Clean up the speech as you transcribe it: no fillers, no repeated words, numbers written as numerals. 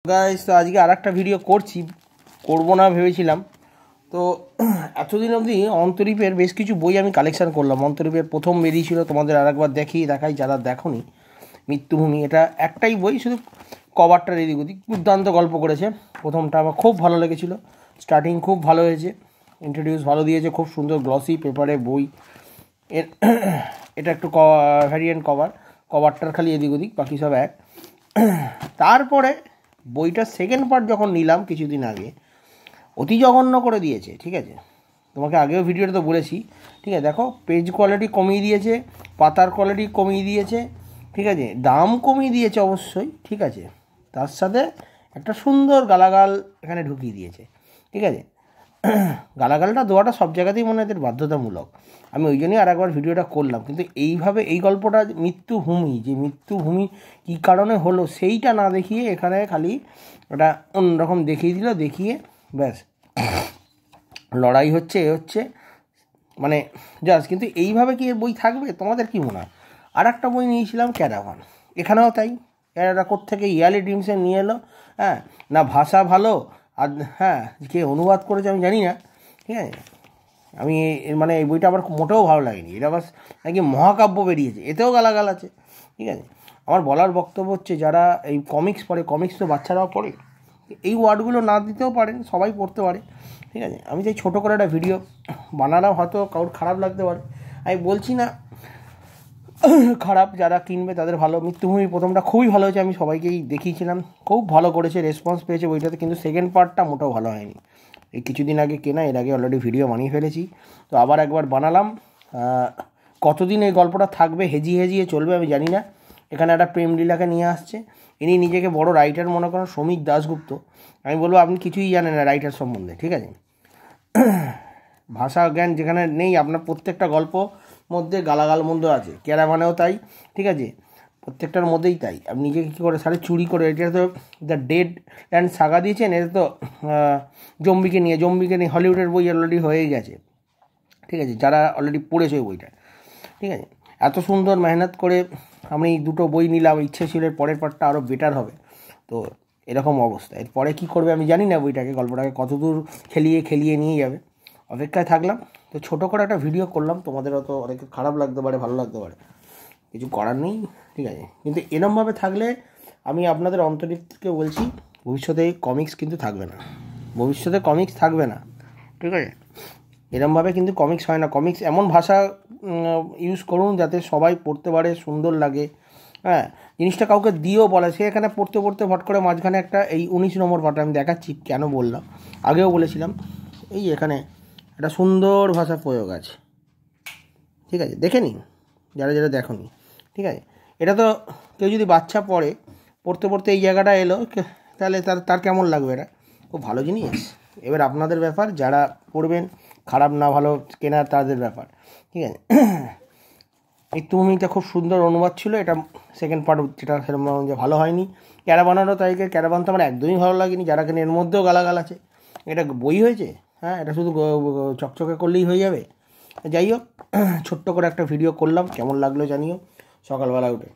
Guys, তো আজকে আরেকটা ভিডিও করবো না ভেবেছিলাম। তো এতদিন অবধি অন্তরীপের বেশ কিছু বই আমি কালেকশান করলাম। অন্তরীপের প্রথম বেরিয়েছিল, তোমাদের আরেকবার দেখাই যারা দেখোনি, মৃত্যুভূমি। এটা একটাই বই, শুধু কভারটার এদিক ওদিক দুর্দান্ত গল্প করেছে। প্রথমটা আমার খুব ভালো লেগেছিলো, স্টার্টিং খুব ভালো হয়েছে, ইন্ট্রোডিউস ভালো দিয়েছে, খুব সুন্দর গ্লসি পেপারে বই। এটা একটু ভ্যারিয়েন্ট কভারটার খালি এদিক ওদিক, বাকি সব এক। তারপরে বইটার সেকেন্ড পার্ট যখন নিলাম কিছুদিন আগে, অতি জঘন্য করে দিয়েছে। ঠিক আছে, তোমাকে আগেও ভিডিওটা তো বলেছি। ঠিক আছে, দেখো পেজ কোয়ালিটি কমিয়ে দিয়েছে, পাতার কোয়ালিটি কমিয়ে দিয়েছে, ঠিক আছে, দাম কমিয়ে দিয়েছে অবশ্যই, ঠিক আছে, তার সাথে একটা সুন্দর গালাগাল এখানে ঢুকিয়ে দিয়েছে। ঠিক আছে, গালাগালটা দেওয়াটা সব জায়গাতেই মনে হয় এদের বাধ্যতামূলক। আমি ওই জন্যই আর একবার ভিডিওটা করলাম, কিন্তু এইভাবে এই গল্পটা মৃত্যুভূমি কী কারণে হলো সেইটা না দেখিয়ে এখানে খালি ওটা অন্যরকম দেখিয়ে ব্যাস লড়াই হচ্ছে মানে জাস্ট। কিন্তু এইভাবে কি এর বই থাকবে? তোমাদের কি মনে হয়? আর একটা বই নিয়েছিলাম ক্যারাভান, এখানেও তাই। এরা কোত্থেকে ইয়ারলি ড্রিমসে নিয়ে এলো, হ্যাঁ, না ভাষা ভালো, আর হ্যাঁ কে অনুবাদ করেছে আমি জানি না। ঠিক আছে, আমি মানে এই বইটা আমার মোটেও ভালো লাগেনি। এটা বাস নাকি মহাকাব্য বেরিয়েছে, এতেও গালাগাল আছে। ঠিক আছে, আমার বলার বক্তব্য হচ্ছে, যারা এই কমিক্স পড়ে, কমিক্স তো বাচ্চারাও পড়ে, এই ওয়ার্ডগুলো না দিতেও পারেন, সবাই পড়তে পারে। ঠিক আছে, আমি চাই ছোটো করে একটা ভিডিও বানালাম, হয়তো কারোর খারাপ লাগতে পারে, আমি বলছি না খারাপ, যারা কিনবে তাদের ভালো। মৃত্যুভূমি প্রথমটা খুবই ভালো হয়েছে, আমি সবাইকেই দেখিয়েছিলাম, খুব ভালো করেছে, রেসপন্স পেয়েছে বইটাতে। কিন্তু সেকেন্ড পার্টটা মোটেও ভালো হয়নি। এই কিছুদিন আগে কেনা, এর আগে অলরেডি ভিডিও বানিয়ে ফেলেছি, তো আবার একবার বানালাম। কতদিন এই গল্পটা থাকবে, হেজিয়ে চলবে আমি জানি না। এখানে একটা প্রেমলীলাকে নিয়ে আসছে, ইনি নিজেকে বড় রাইটার মনে করেন, শ্রমিক দাশগুপ্ত। আমি বলবো আপনি কিছুই জানেন না রাইটার সম্বন্ধে। ঠিক আছে, ভাষা জ্ঞান যেখানে নেই, আপনার প্রত্যেকটা গল্প মধ্যে গালাগাল মন্দ আছে, ক্যারাভানেও তাই। ঠিক আছে, প্রত্যেকটার মধ্যেই তাই। আপনি নিজেকে কী করে সারে চুরি করে, এটা তো দ্য ডেড অ্যান্ড সাগা দিয়েছেন, এটা তো জম্বিকে নিয়ে হলিউডের বই অলরেডি হয়েই গেছে। ঠিক আছে, যারা অলরেডি পড়েছে ওই বইটা। ঠিক আছে, এত সুন্দর মেহনত করে আমি দুটো বই নিলাম, ইচ্ছে ছিল পরের পার্টটা আরও বেটার হবে, তো এরকম অবস্থা। এরপরে কী করবে আমি জানি না, গল্পটাকে কতদূর খেলিয়ে নিয়ে যাবে, অপেক্ষায় থাকলাম। তো ছোটো করে একটা ভিডিও করলাম, তোমাদের হয়তো অনেকে খারাপ লাগতে পারে, ভালো লাগতে পারে, কিছু করার নেই। ঠিক আছে, কিন্তু এরমভাবে থাকলে আমি আপনাদের অন্তর্কে বলছি, ভবিষ্যতে কমিক্স কিন্তু থাকবে না। ঠিক আছে, এরমভাবে কিন্তু কমিক্স হয় না। কমিক্স এমন ভাষা ইউজ করুন যাতে সবাই পড়তে পারে, সুন্দর লাগে। হ্যাঁ, জিনিসটা কাউকে দিয়েও বলে, সে এখানে পড়তে ভট করে মাঝখানে একটা এই 19 নম্বর পার্ট আমি দেখাচ্ছি কেন বললাম, আগেও বলেছিলাম। এই এখানে একটা সুন্দর ভাষা প্রয়োগ আছে। ঠিক আছে, দেখে নিন যারা দেখোনি। ঠিক আছে, এটা তো কেউ যদি বাচ্চা পড়তে এই জায়গাটা এলো, তাহলে তার কেমন লাগবে? এটা খুব ভালো জিনিস। এবার আপনাদের ব্যাপার, যারা পড়বেন, খারাপ না ভালো কেনার তাদের ব্যাপার। ঠিক আছে, এই তুমিটা খুব সুন্দর অনুবাদ ছিল। এটা সেকেন্ড পার্ট যেটা সেরকম যে ভালো হয়নি। ক্যারাভানেরও তাই, ক্যারাভান তো আমার একদমই ভালো লাগেনি, যারা কেন এর মধ্যেও গালাগাল আছে। এটা বই হয়েছে, হ্যাঁ, এটা শুধু চকচকে করলেই হয়ে যাবে। যাই হোক, ছোট্ট করে একটা ভিডিও করলাম, কেমন লাগলো জানিও। সকালবেলা উঠে